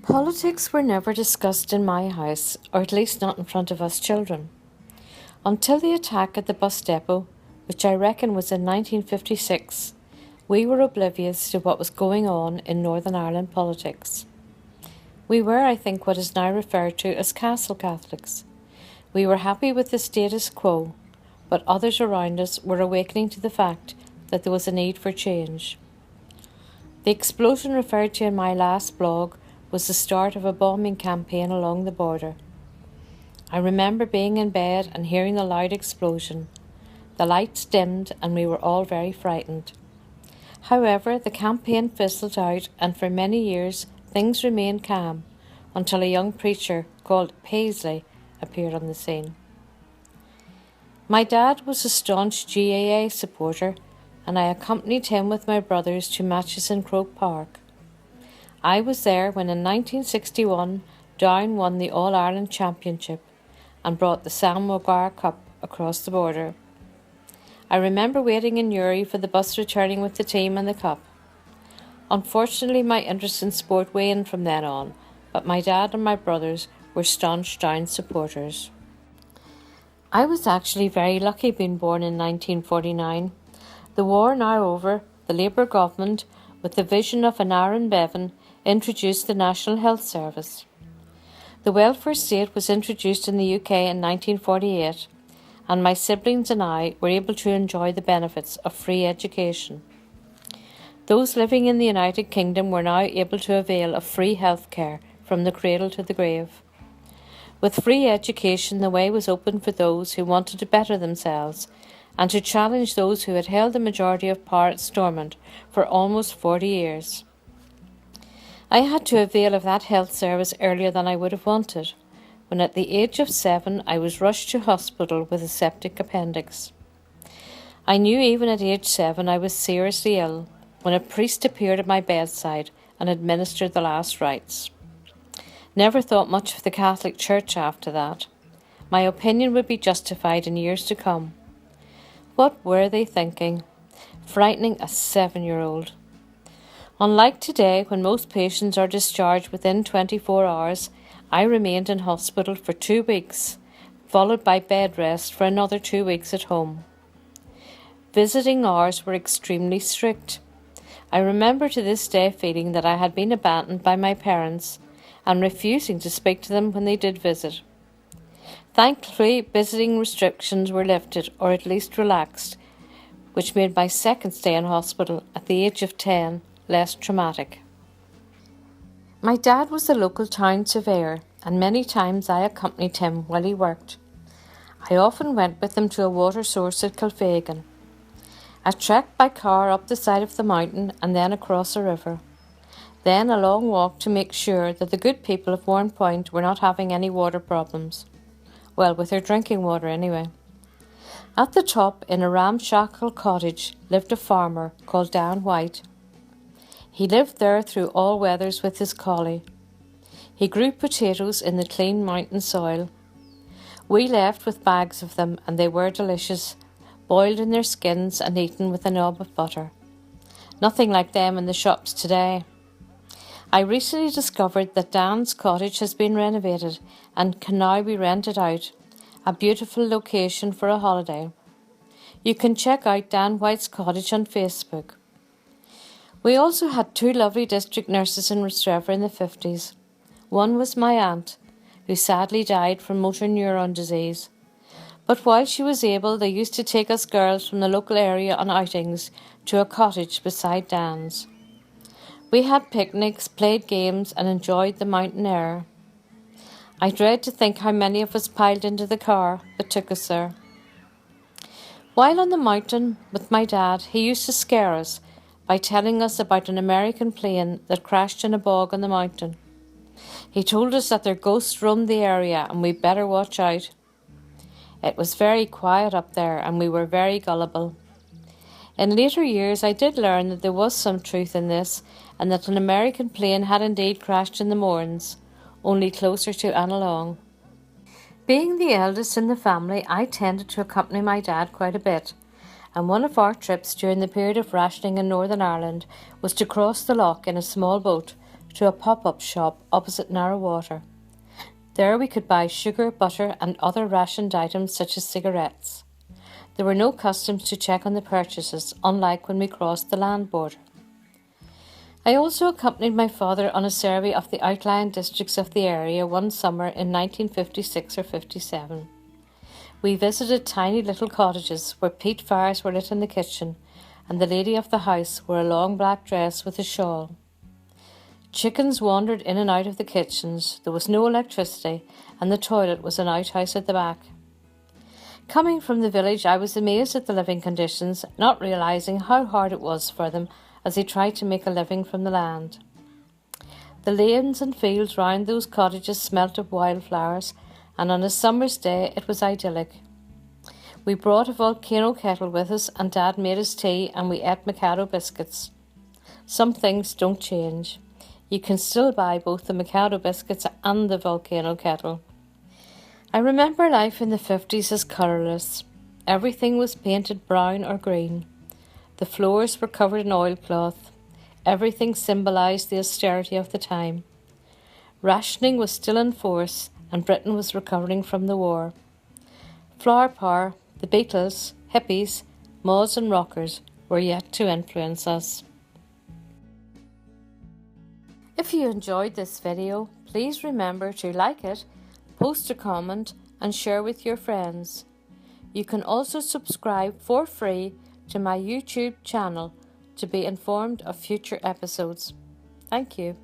Politics were never discussed in my house, or at least not in front of us children, until the attack at the bus depot, which I reckon was in 1956. We were oblivious to what was going on in Northern Ireland politics. We were, I think, what is now referred to as Castle Catholics. We were happy with the status quo, but others around us were awakening to the fact that there was a need for change. The explosion referred to in my last blog was the start of a bombing campaign along the border. I remember being in bed and hearing the loud explosion. The lights dimmed and we were all very frightened. However, the campaign fizzled out, and for many years things remained calm until a young preacher called Paisley appeared on the scene. My dad was a staunch GAA supporter, and I accompanied him with my brothers to matches in Croke Park. I was there when in 1961 Down won the All-Ireland Championship and brought the Sam Maguire Cup across the border. I remember waiting in Newry for the bus returning with the team and the cup. Unfortunately, my interest in sport waned from then on, but my dad and my brothers were staunch Down supporters. I was actually very lucky being born in 1949. The war now over, the Labour government, with the vision of an Aaron Bevan, introduced the National Health Service. The welfare state was introduced in the UK in 1948, and my siblings and I were able to enjoy the benefits of free education. Those living in the United Kingdom were now able to avail of free health care from the cradle to the grave. With free education, the way was open for those who wanted to better themselves and to challenge those who had held the majority of power at Stormont for almost 40 years. I had to avail of that health service earlier than I would have wanted, when at the age of 7 I was rushed to hospital with a septic appendix. I knew even at age 7 I was seriously ill when a priest appeared at my bedside and administered the last rites. Never thought much of the Catholic Church after that. My opinion would be justified in years to come. What were they thinking? Frightening a 7-year-old. Unlike today, when most patients are discharged within 24 hours, I remained in hospital for 2 weeks, followed by bed rest for another 2 weeks at home. Visiting hours were extremely strict. I remember to this day feeling that I had been abandoned by my parents and refusing to speak to them when they did visit. Thankfully, visiting restrictions were lifted, or at least relaxed, which made my second stay in hospital at the age of 10 less traumatic. My dad was the local town surveyor, and many times I accompanied him while he worked. I often went with him to a water source at Kilfagan. I trekked by car up the side of the mountain and then across a river. Then a long walk to make sure that the good people of Warren Point were not having any water problems. Well, with their drinking water anyway. At the top, in a ramshackle cottage, lived a farmer called Dan White. He lived there through all weathers with his collie. He grew potatoes in the clean mountain soil. We left with bags of them, and they were delicious, boiled in their skins and eaten with a knob of butter. Nothing like them in the shops today. I recently discovered that Dan's cottage has been renovated and can now be rented out, a beautiful location for a holiday. You can check out Dan White's cottage on Facebook. We also had 2 lovely district nurses in Rostrevor in the 50s. One was my aunt, who sadly died from motor neuron disease. But while she was able, they used to take us girls from the local area on outings to a cottage beside Dan's. We had picnics, played games, and enjoyed the mountain air. I dread to think how many of us piled into the car that took us there. While on the mountain with my dad, he used to scare us by telling us about an American plane that crashed in a bog on the mountain. He told us that their ghosts roamed the area and we'd better watch out. It was very quiet up there and we were very gullible. In later years I did learn that there was some truth in this and that an American plane had indeed crashed in the Mournes, only closer to Annalong. Being the eldest in the family, I tended to accompany my dad quite a bit, and one of our trips during the period of rationing in Northern Ireland was to cross the loch in a small boat to a pop-up shop opposite Narrowwater. There we could buy sugar, butter and other rationed items such as cigarettes. There were no customs to check on the purchases, unlike when we crossed the land border. I also accompanied my father on a survey of the outlying districts of the area one summer in 1956 or 57. We visited tiny little cottages where peat fires were lit in the kitchen, and the lady of the house wore a long black dress with a shawl. Chickens wandered in and out of the kitchens, there was no electricity, and the toilet was an outhouse at the back. Coming from the village, I was amazed at the living conditions, not realising how hard it was for them as they tried to make a living from the land. The lanes and fields round those cottages smelt of wildflowers, and on a summer's day it was idyllic. We brought a volcano kettle with us, and Dad made us tea, and we ate Mikado biscuits. Some things don't change. You can still buy both the Mikado biscuits and the volcano kettle. I remember life in the 50s as colourless. Everything was painted brown or green. The floors were covered in oilcloth. Everything symbolised the austerity of the time. Rationing was still in force, and Britain was recovering from the war. Flower power, the Beatles, hippies, mods and rockers were yet to influence us. If you enjoyed this video, please remember to like it, post a comment and share with your friends. You can also subscribe for free to my YouTube channel to be informed of future episodes. Thank you.